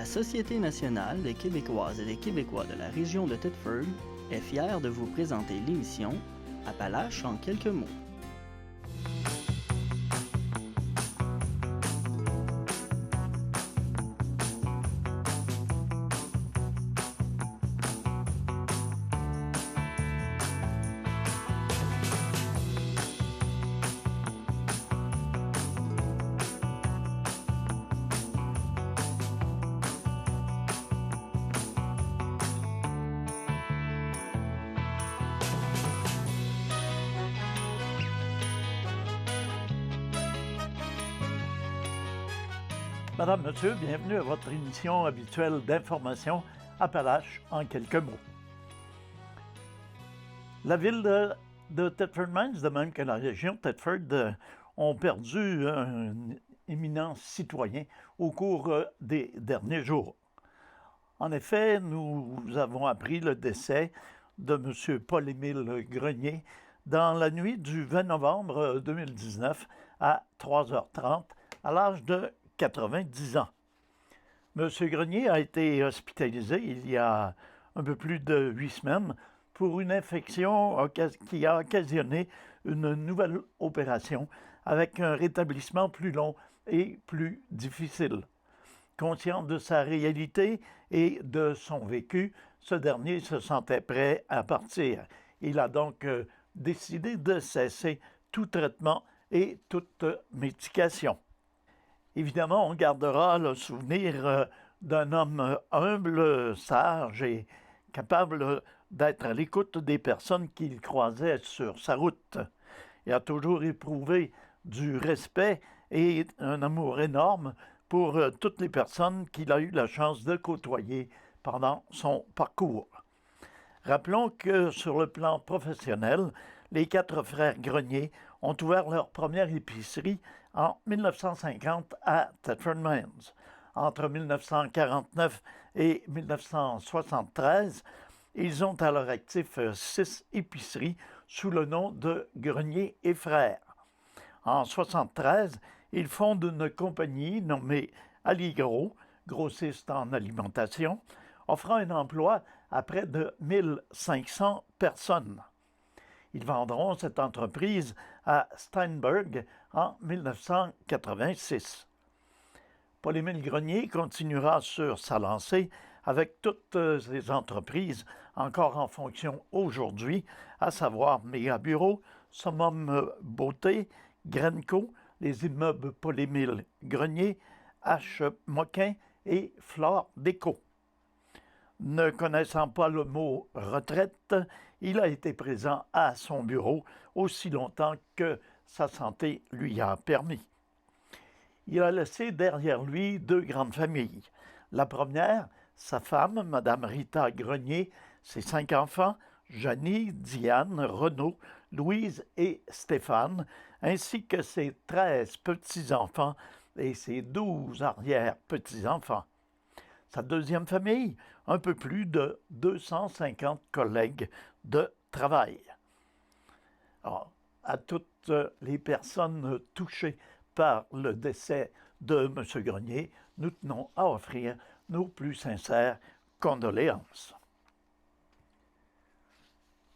Société nationale des Québécoises et des Québécois de la région de Thetford est fière de vous présenter l'émission Appalaches en quelques mots. Madame, Monsieur, bienvenue à votre émission habituelle d'information Appalaches en quelques mots. La ville de Thetford Mines, de même que la région de Thetford, ont perdu un éminent citoyen au cours des derniers jours. En effet, nous avons appris le décès de M. Paul-Émile Grenier dans la nuit du 20 novembre 2019 à 3h30 à l'âge de 90 ans. M. Grenier a été hospitalisé il y a un peu plus de 8 semaines pour une infection qui a occasionné une nouvelle opération avec un rétablissement plus long et plus difficile. Conscient de sa réalité et de son vécu, ce dernier se sentait prêt à partir. Il a donc décidé de cesser tout traitement et toute médication. Évidemment, on gardera le souvenir d'un homme humble, sage et capable d'être à l'écoute des personnes qu'il croisait sur sa route. Il a toujours éprouvé du respect et un amour énorme pour toutes les personnes qu'il a eu la chance de côtoyer pendant son parcours. Rappelons que sur le plan professionnel, les 4 frères Grenier ont ouvert leur première épicerie en 1950 à Thetford Mines. Entre 1949 et 1973, ils ont à leur actif 6 épiceries sous le nom de Grenier et Frères. En 1973, ils fondent une compagnie nommée Alligro, grossiste en alimentation, offrant un emploi à près de 1500 personnes. Ils vendront cette entreprise à Steinberg en 1986. Paul-Émile Grenier continuera sur sa lancée avec toutes ses entreprises encore en fonction aujourd'hui, à savoir Méga Bureau, Summum Beauté, Grenco, les immeubles Paul-Émile Grenier, H. Moquin et Flore Déco. Ne connaissant pas le mot « retraite », il a été présent à son bureau aussi longtemps que sa santé lui a permis. Il a laissé derrière lui 2 grandes familles. La première, sa femme, Mme Rita Grenier, ses 5 enfants, Janie, Diane, Renaud, Louise et Stéphane, ainsi que ses 13 petits-enfants et ses 12 arrière-petits-enfants. Sa deuxième famille, un peu plus de 250 collègues de travail. Alors, à toutes les personnes touchées par le décès de M. Grenier, nous tenons à offrir nos plus sincères condoléances.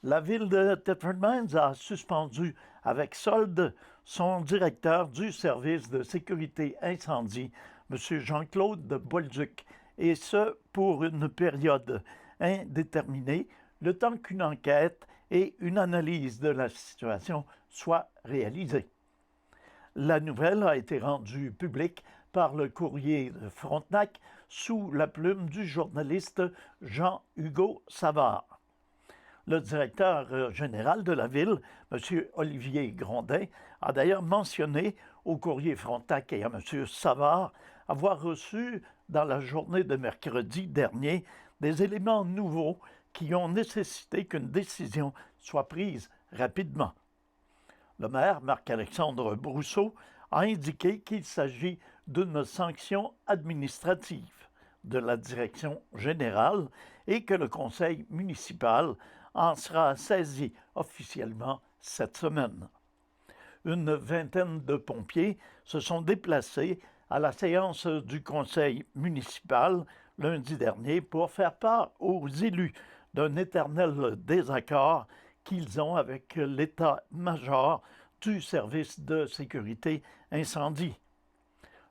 La ville de Thetford Mines a suspendu avec solde son directeur du service de sécurité incendie, M. Jean-Claude de Bolduc, et ce pour une période indéterminée, le temps qu'une enquête et une analyse de la situation soient réalisées. La nouvelle a été rendue publique par le courrier de Frontenac sous la plume du journaliste Jean-Hugo Savard. Le directeur général de la ville, M. Olivier Grondin, a d'ailleurs mentionné au courrier Frontenac et à M. Savard avoir reçu dans la journée de mercredi dernier des éléments nouveaux qui ont nécessité qu'une décision soit prise rapidement. Le maire, Marc-Alexandre Brousseau, a indiqué qu'il s'agit d'une sanction administrative de la direction générale et que le conseil municipal en sera saisi officiellement cette semaine. Une vingtaine de pompiers se sont déplacés à la séance du conseil municipal lundi dernier pour faire part aux élus d'un éternel désaccord qu'ils ont avec l'état-major du service de sécurité incendie.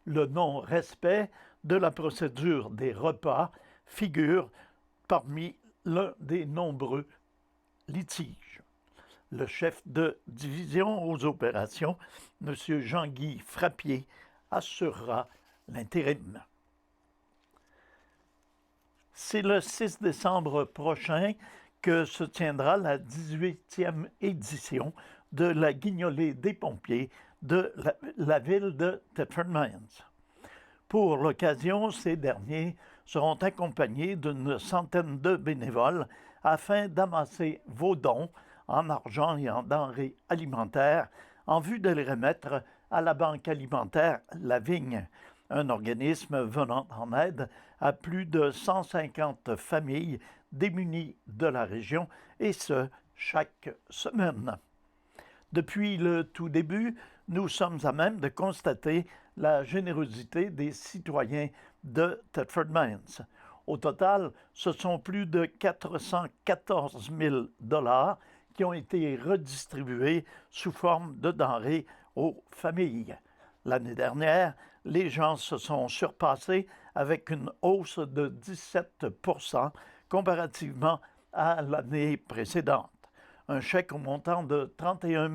Le non-respect de la procédure des repas figure parmi l'un des nombreux litiges. Le chef de division aux opérations, M. Jean-Guy Frappier, assurera l'intérim. C'est le 6 décembre prochain que se tiendra la 18e édition de la guignolée des pompiers de la ville de Thetford Mines. Pour l'occasion, ces derniers seront accompagnés d'une centaine de bénévoles afin d'amasser vos dons en argent et en denrées alimentaires en vue de les remettre à la Banque alimentaire La Vigne, un organisme venant en aide à plus de 150 familles démunies de la région, et ce, chaque semaine. Depuis le tout début, nous sommes à même de constater la générosité des citoyens de Thetford Mines. Au total, ce sont plus de 414 000 $ qui ont été redistribués sous forme de denrées aux familles. L'année dernière, les gens se sont surpassés avec une hausse de 17 % comparativement à l'année précédente. Un chèque au montant de 31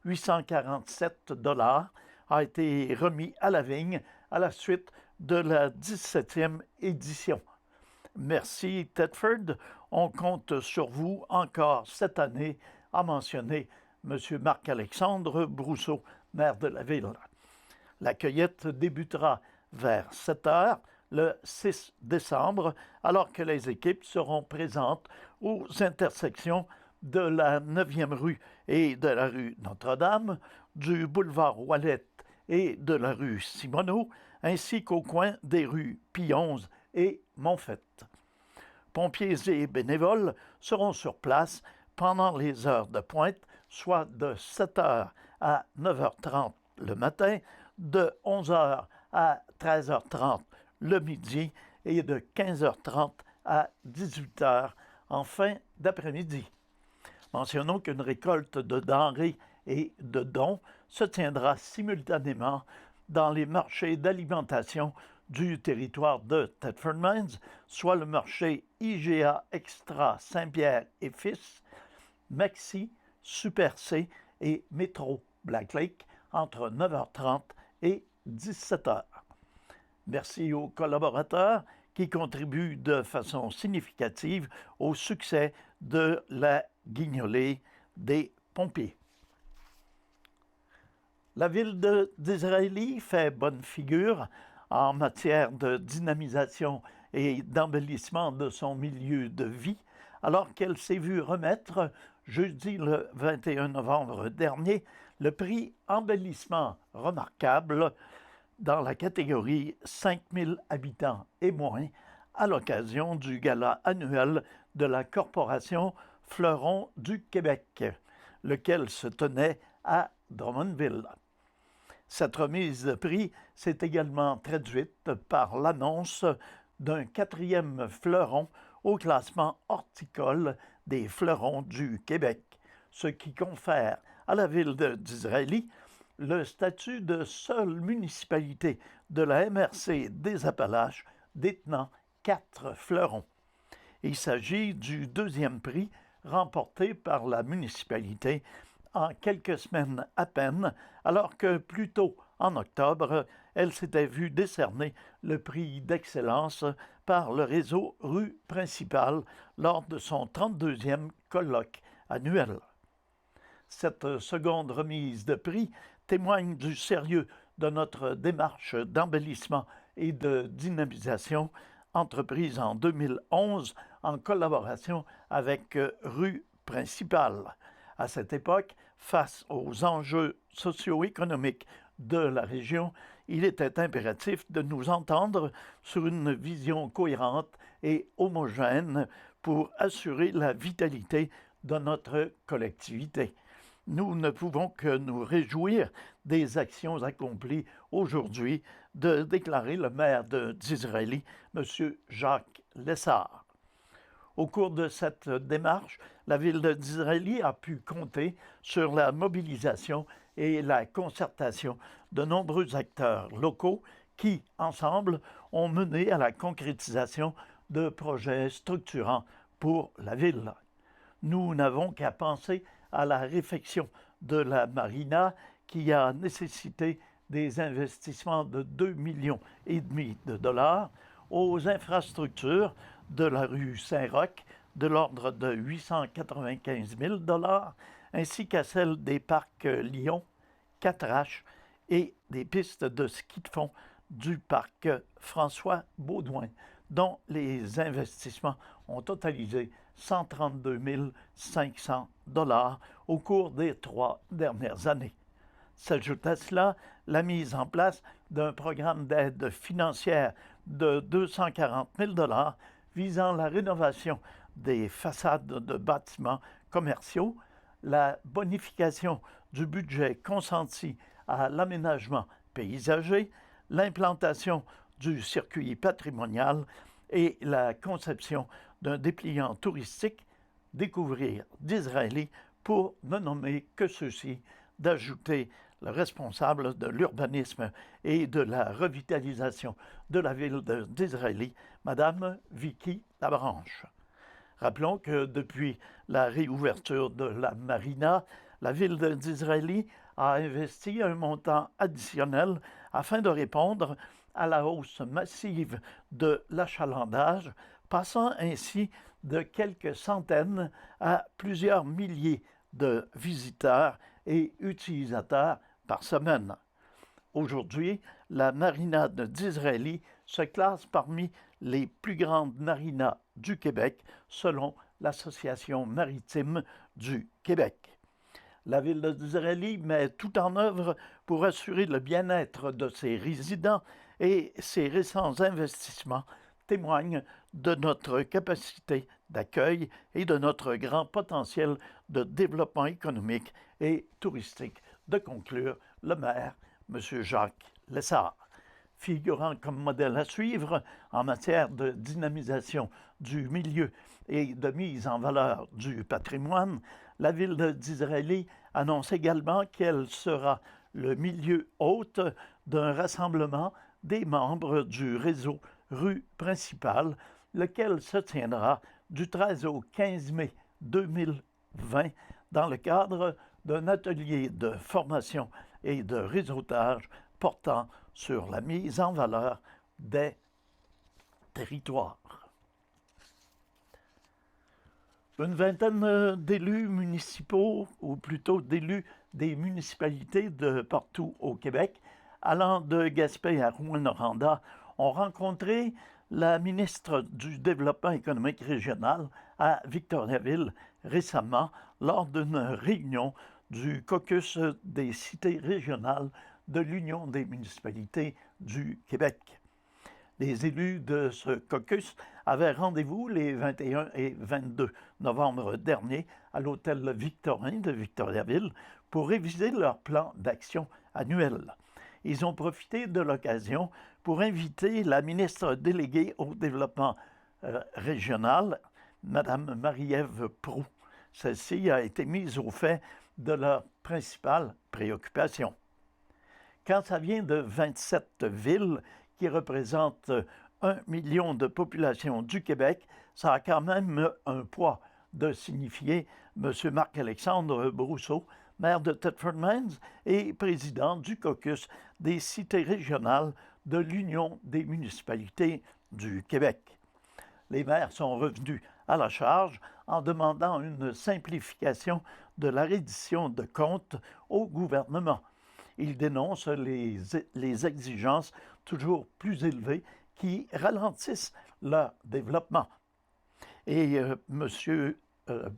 847 $ a été remis à la Vigne à la suite de la 17e édition. Merci Thetford, on compte sur vous encore cette année, a mentionné M. Marc-Alexandre Brousseau, maire de la ville. La cueillette débutera vers 7 heures le 6 décembre, alors que les équipes seront présentes aux intersections de la 9e rue et de la rue Notre-Dame, du boulevard Ouellette et de la rue Simoneau, ainsi qu'au coin des rues Pie 11 et Montfette. Pompiers et bénévoles seront sur place pendant les heures de pointe, soit de 7 h à 9h30 le matin, de 11 h à 13h30 le midi et de 15h30 à 18h en fin d'après-midi. Mentionnons qu'une récolte de denrées et de dons se tiendra simultanément dans les marchés d'alimentation du territoire de Thetford Mines, soit le marché IGA Extra Saint-Pierre et Fils, Maxi, Super C et Métro Black Lake entre 9h30 et 17h. Merci aux collaborateurs qui contribuent de façon significative au succès de la guignolée des pompiers. La ville d'Israëli fait bonne figure en matière de dynamisation et d'embellissement de son milieu de vie, alors qu'elle s'est vue remettre, jeudi le 21 novembre dernier, le prix Embellissement remarquable dans la catégorie 5000 habitants et moins, à l'occasion du gala annuel de la Corporation Fleuron du Québec, lequel se tenait à Drummondville. Cette remise de prix s'est également traduite par l'annonce d'un 4e fleuron au classement horticole des fleurons du Québec, ce qui confère à la ville d'Israëli le statut de seule municipalité de la MRC des Appalaches détenant 4 fleurons. Il s'agit du 2e prix remporté par la municipalité en quelques semaines à peine, alors que plus tôt en octobre, elle s'était vue décerner le prix d'excellence par le réseau Rue Principale lors de son 32e colloque annuel. Cette seconde remise de prix témoigne du sérieux de notre démarche d'embellissement et de dynamisation entreprise en 2011 en collaboration avec Rue Principale. À cette époque, face aux enjeux socio-économiques de la région, il était impératif de nous entendre sur une vision cohérente et homogène pour assurer la vitalité de notre collectivité. Nous ne pouvons que nous réjouir des actions accomplies aujourd'hui, de déclarer le maire d'Israël, M. Jacques Lessard. Au cours de cette démarche, la ville d'Israël a pu compter sur la mobilisation et la concertation de nombreux acteurs locaux qui, ensemble, ont mené à la concrétisation de projets structurants pour la ville. Nous n'avons qu'à penser à la réfection de la marina qui a nécessité des investissements de 2,5 millions de dollars, aux infrastructures de la rue Saint-Roch de l'ordre de 895 000 dollars, ainsi qu'à celle des parcs Lyon, 4H et des pistes de ski de fond du parc François-Baudouin, dont les investissements ont totalisé 132 500 dollars au cours des 3 dernières années. S'ajoute à cela la mise en place d'un programme d'aide financière de 240 000 dollars visant la rénovation des façades de bâtiments commerciaux, la bonification du budget consenti à l'aménagement paysager, l'implantation du circuit patrimonial et la conception d'un dépliant touristique, Découvrir d'Israël, pour ne nommer que ceux-ci, d'ajouter le responsable de l'urbanisme et de la revitalisation de la ville d'Israël, Mme Vicky Labranche. Rappelons que depuis la réouverture de la marina, la ville d'Israël a investi un montant additionnel afin de répondre à la hausse massive de l'achalandage, passant ainsi de quelques centaines à plusieurs milliers de visiteurs et utilisateurs par semaine. Aujourd'hui, la marina d'Israël se classe parmi les plus grandes marinas du Québec selon l'Association maritime du Québec. La ville d'Israël met tout en œuvre pour assurer le bien-être de ses résidents et ses récents investissements témoignent de notre capacité d'accueil et de notre grand potentiel de développement économique et touristique, de conclure le maire, M. Jacques Lessard. Figurant comme modèle à suivre en matière de dynamisation du milieu et de mise en valeur du patrimoine, la ville d'Israël annonce également qu'elle sera le milieu hôte d'un rassemblement des membres du réseau Rue principale, lequel se tiendra du 13 au 15 mai 2020 dans le cadre d'un atelier de formation et de réseautage portant sur la mise en valeur des territoires. Une vingtaine d'élus municipaux, ou plutôt d'élus des municipalités de partout au Québec, allant de Gaspé à Rouyn-Noranda, ont rencontré la ministre du Développement économique régional à Victoriaville récemment lors d'une réunion du caucus des cités régionales de l'Union des municipalités du Québec. Les élus de ce caucus avaient rendez-vous les 21 et 22 novembre dernier à l'hôtel Victorin de Victoriaville pour réviser leur plan d'action annuel. Ils ont profité de l'occasion pour inviter la ministre déléguée au développement régional, Mme Marie-Ève Proulx. Celle-ci a été mise au fait de leurs principales préoccupations. Quand ça vient de 27 villes qui représentent 1 million de population du Québec, ça a quand même un poids de signifier M. Marc-Alexandre Brousseau, maire de Thetford Mines et président du caucus des cités régionales de l'Union des municipalités du Québec. Les maires sont revenus à la charge en demandant une simplification de la reddition de comptes au gouvernement. Ils dénoncent les exigences toujours plus élevées qui ralentissent leur développement. Et M.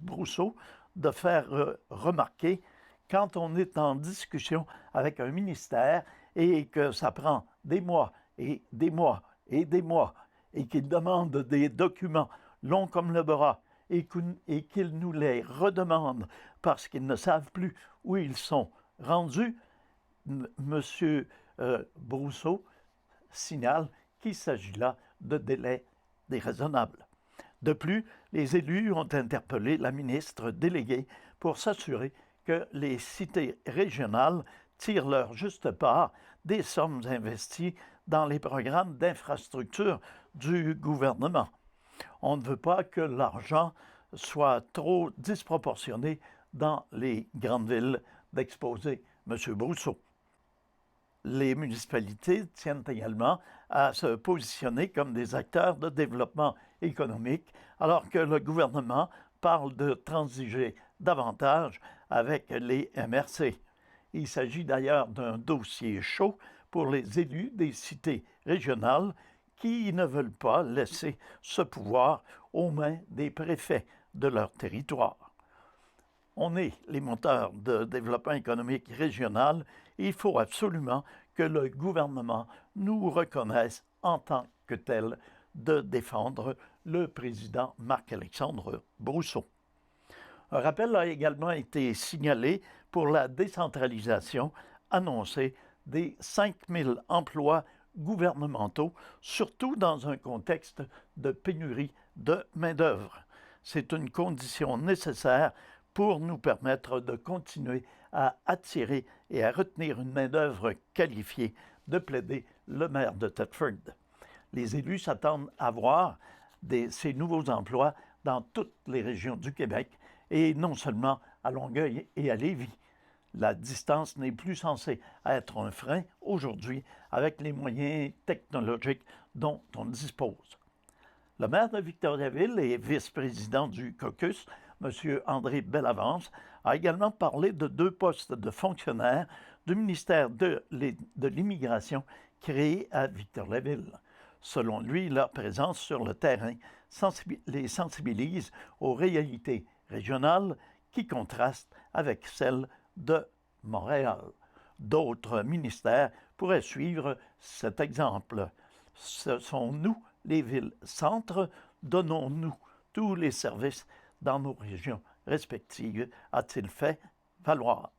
Brousseau de faire remarquer, quand on est en discussion avec un ministère et que ça prend des mois et des mois et des mois et qu'il demande des documents longs comme le bras et qu'ils nous les redemandent parce qu'ils ne savent plus où ils sont rendus, M. Brousseau signale qu'il s'agit là de délais déraisonnables. De plus, les élus ont interpellé la ministre déléguée pour s'assurer que les cités régionales tirent leur juste part des sommes investies dans les programmes d'infrastructure du gouvernement. On ne veut pas que l'argent soit trop disproportionné dans les grandes villes, d'exposer M. Brousseau. Les municipalités tiennent également à se positionner comme des acteurs de développement économique, alors que le gouvernement parle de transiger davantage avec les MRC. Il s'agit d'ailleurs d'un dossier chaud pour les élus des cités régionales qui ne veulent pas laisser ce pouvoir aux mains des préfets de leur territoire. On est les moteurs de développement économique régional et il faut absolument que le gouvernement nous reconnaisse en tant que tel de défendre le président Marc-Alexandre Brousseau. Un rappel a également été signalé pour la décentralisation annoncée des 5 000 emplois gouvernementaux, surtout dans un contexte de pénurie de main-d'œuvre. C'est une condition nécessaire pour nous permettre de continuer à attirer et à retenir une main-d'œuvre qualifiée, de plaider le maire de Thetford. Les élus s'attendent à voir ces nouveaux emplois dans toutes les régions du Québec et non seulement à Longueuil et à Lévis. La distance n'est plus censée être un frein aujourd'hui avec les moyens technologiques dont on dispose. Le maire de Victoriaville et vice-président du caucus, M. André Bellavance, a également parlé de 2 postes de fonctionnaires du ministère de l'Immigration créés à Victoriaville. Selon lui, leur présence sur le terrain les sensibilise aux réalités régionales qui contrastent avec celles de Montréal. D'autres ministères pourraient suivre cet exemple. Ce sont nous, les villes-centres, donnons-nous tous les services dans nos régions respectives, a-t-il fait valoir.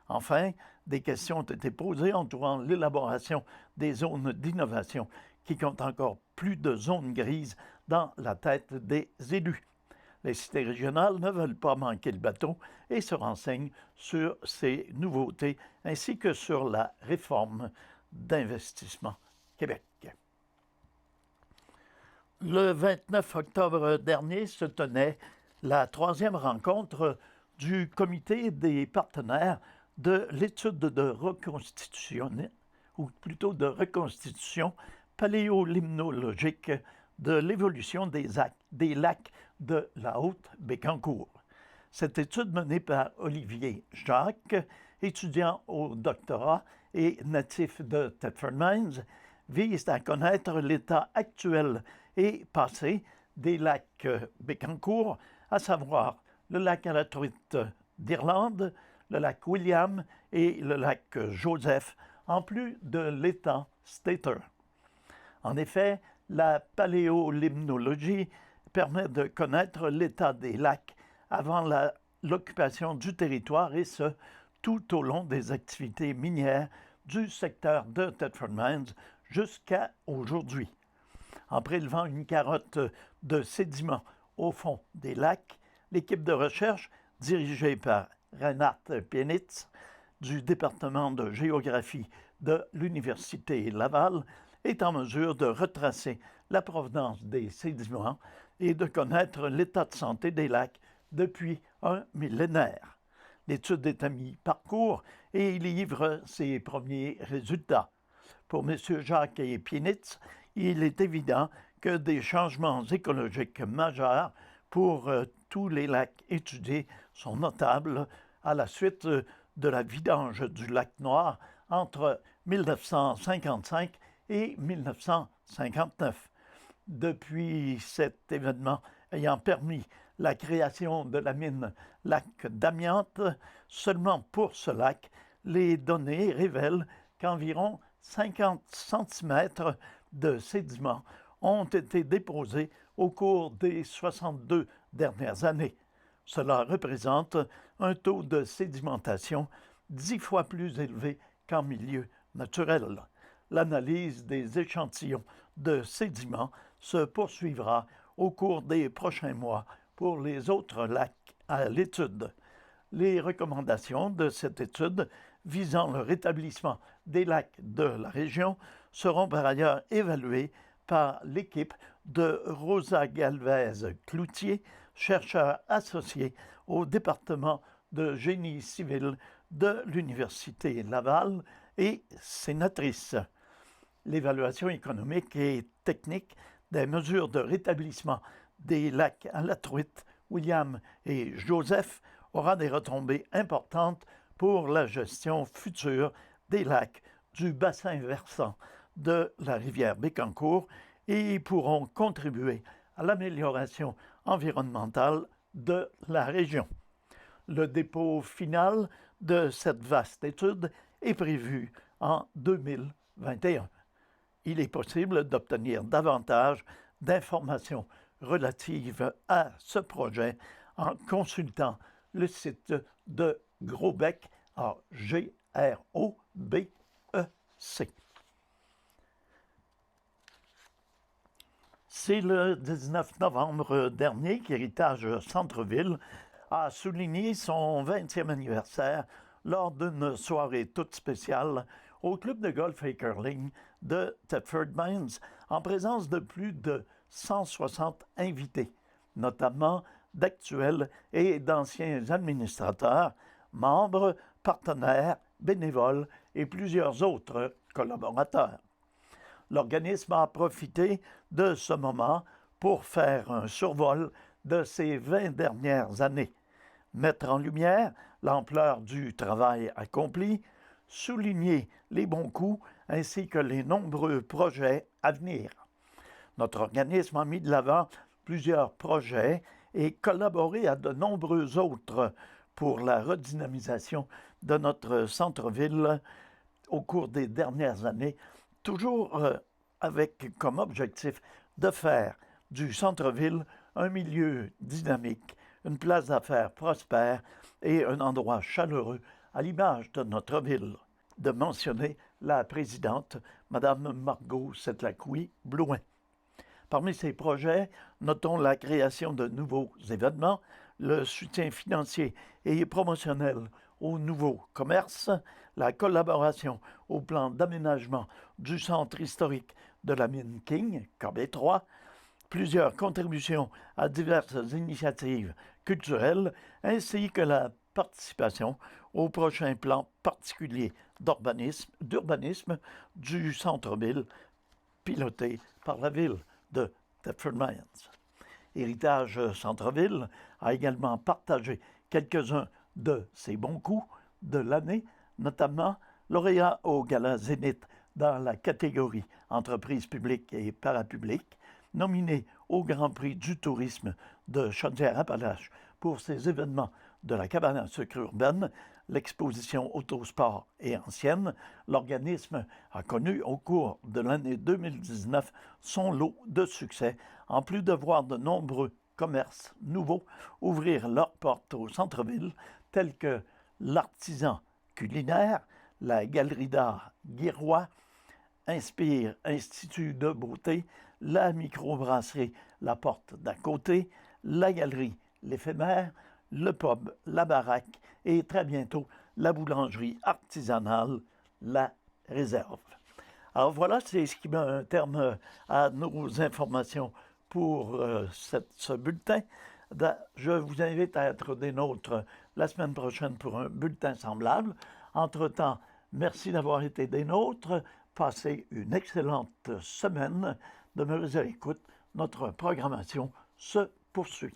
Enfin, des questions ont été posées entourant l'élaboration des zones d'innovation qui comptent encore plus de zones grises dans la tête des élus. Les cités régionales ne veulent pas manquer le bateau et se renseignent sur ces nouveautés ainsi que sur la réforme d'Investissement Québec. Le 29 octobre dernier se tenait la 3e rencontre du comité des partenaires de l'étude de reconstitution, ou plutôt de reconstitution paléolimnologique de l'évolution des lacs de la Haute-Bécancour. Cette étude menée par Olivier Jacques, étudiant au doctorat et natif de Thetford Mines, vise à connaître l'état actuel et passé des lacs Bécancour, à savoir le lac à la truite d'Irlande, le lac William et le lac Joseph, en plus de l'étang Stater. En effet, la paléolimnologie permet de connaître l'état des lacs avant l'occupation du territoire et ce, tout au long des activités minières du secteur de Thetford Mines jusqu'à aujourd'hui. En prélevant une carotte de sédiments au fond des lacs, l'équipe de recherche, dirigée par Reinhard Pienitz du département de géographie de l'Université Laval, est en mesure de retracer la provenance des sédiments et de connaître l'état de santé des lacs depuis un millénaire. L'étude est à mi-parcours et il livre ses premiers résultats. Pour M. Jacques et Pienitz, il est évident que des changements écologiques majeurs pour tous les lacs étudiés sont notables à la suite de la vidange du lac Noir entre 1955 et 1959. Depuis cet événement ayant permis la création de la mine lac d'amiante, seulement pour ce lac, les données révèlent qu'environ 50 cm de sédiments ont été déposés au cours des 62 dernières années. Cela représente un taux de sédimentation 10 fois plus élevé qu'en milieu naturel. L'analyse des échantillons de sédiments se poursuivra au cours des prochains mois pour les autres lacs à l'étude. Les recommandations de cette étude visant le rétablissement des lacs de la région seront par ailleurs évaluées par l'équipe de Rosa Galvez-Cloutier, chercheur associé au département de génie civil de l'Université Laval et sénatrice. L'évaluation économique et technique des mesures de rétablissement des lacs à la truite, William et Joseph, aura des retombées importantes pour la gestion future des lacs du bassin versant de la rivière Bécancour et pourront contribuer à l'amélioration environnementale de la région. Le dépôt final de cette vaste étude est prévu en 2021. Il est possible d'obtenir davantage d'informations relatives à ce projet en consultant le site de Graubec, G-R-O-B-E-C. C'est le 19 novembre dernier qu'Héritage Centre-Ville a souligné son 20e anniversaire lors d'une soirée toute spéciale au club de golf et curling de Thetford Mines en présence de plus de 160 invités, notamment d'actuels et d'anciens administrateurs, membres, partenaires, bénévoles et plusieurs autres collaborateurs. L'organisme a profité de ce moment pour faire un survol de ces 20 dernières années, mettre en lumière l'ampleur du travail accompli, souligner les bons coups ainsi que les nombreux projets à venir. Notre organisme a mis de l'avant plusieurs projets et collaboré à de nombreux autres pour la redynamisation de notre centre-ville au cours des dernières années, toujours avec comme objectif de faire du centre-ville un milieu dynamique, une place d'affaires prospère et un endroit chaleureux à l'image de notre ville. De mentionner la présidente, Mme Margot Setlaqui-Blouin. Parmi ces projets, notons la création de nouveaux événements, le soutien financier et promotionnel aux nouveaux commerces, la collaboration au plan d'aménagement du centre historique de la mine King, KB3, plusieurs contributions à diverses initiatives culturelles, ainsi que la participation au prochain plan particulier d'urbanisme du centre-ville, piloté par la ville de Thetford Mines. Héritage Centre-Ville a également partagé quelques-uns de ses bons coups de l'année, notamment lauréat au Gala Zénith dans la catégorie Entreprises publiques et parapubliques, nominé au Grand Prix du tourisme de Chaudière-Appalaches pour ses événements de la cabane à sucre urbaine, l'exposition Autosport et Ancienne, l'organisme a connu au cours de l'année 2019 son lot de succès, en plus de voir de nombreux commerces nouveaux ouvrir leurs portes au centre-ville, tels que l'Artisan culinaire, la Galerie d'art Guiroy, Inspire Institut de beauté, la microbrasserie La Porte d'à côté, la Galerie L'Éphémère, le pub La Baraque et très bientôt la boulangerie artisanale La Réserve. Alors voilà, c'est ce qui met un terme à nos informations pour ce bulletin. Je vous invite à être des nôtres la semaine prochaine pour un bulletin semblable. Entre-temps, merci d'avoir été des nôtres. Passez une excellente semaine. Demeurez à l'écoute. Notre programmation se poursuit.